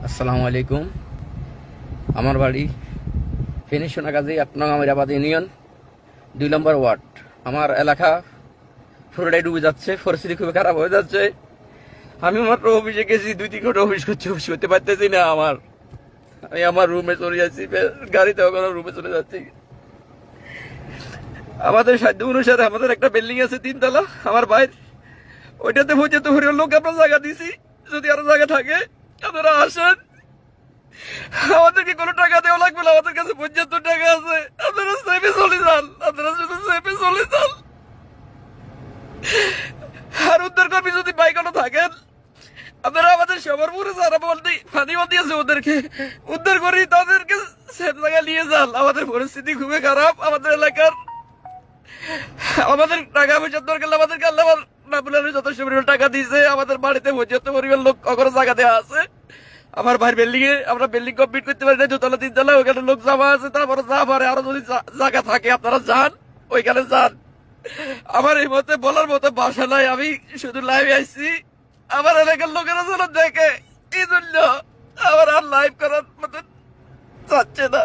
আসসালামু আলাইকুম। আমার বাড়ি ফেনী সোনাগাজী ৮ নং আমিরাবাদ ইউনিয়ন ২ নম্বর ওয়ার্ড। আমার এলাকা পুরোটাই ডুবে যাচ্ছে, পরিস্থিতি খুবই খারাপ হয়ে যাচ্ছে। আমি মাত্র অফিসে গেছি, ২-৩ ঘন্টা অফিস করছি, অফিস করতে পারতেছি না। আমি আমার রুমে চলে যাচ্ছি, গাড়িতে রুমে চলে যাচ্ছি। আমাদের সাধ্য অনুসারে আমাদের একটা বিল্ডিং আছে ৩ তলা, আমার বাইর ওইটাতে পর্যন্ত লোক আমরা জায়গা দিছি। যদি আরো জায়গা থাকে আপনারা আসেন, আমাদেরকে কোনো টাকা দেওয়া লাগবে না, আমাদের কাছে ৭৫ টাকা আছে। আপনারা সেফে চলে যান, আপনারা শুধু সেফে চলে যান। আর উদ্ধার কর্মী যদি বাইকও থাকেন, আপনারা আমাদের সবার পরে যারা পানি দিয়েছে ওদেরকে উদ্ধার করি, তাদেরকে সেফ জায়গায় নিয়ে যান। আমাদের পরিস্থিতি খুবই খারাপ। আমাদের এলাকার আমাদের টাকা পয়সার দরকার, আমাদেরকে আল্লাহ যথেষ্ট পরিমাণ টাকা দিয়েছে। আমাদের বাড়িতে পর্যাপ্ত পরিমাণ লোক অগর জায়গা দেওয়া আছে। আমার ভাইয়ের বিল্ডিং এ আমরা বিল্ডিং কমপ্লিট করতে পারি না, ২ তলা ৩ তলা, ওখানে লোক জমা আছে। তারপরে যা পারে আরো যদি জায়গা থাকে আপনারা যান, ওইখানে যান। আমার এই মতে বলার মতো ভাষা নাই, আমি শুধু লাইভে আসছি আমার এলাকার লোকেরা যেন দেখে, এই জন্য আমার আর লাইভ করার মতো চাচ্ছে না।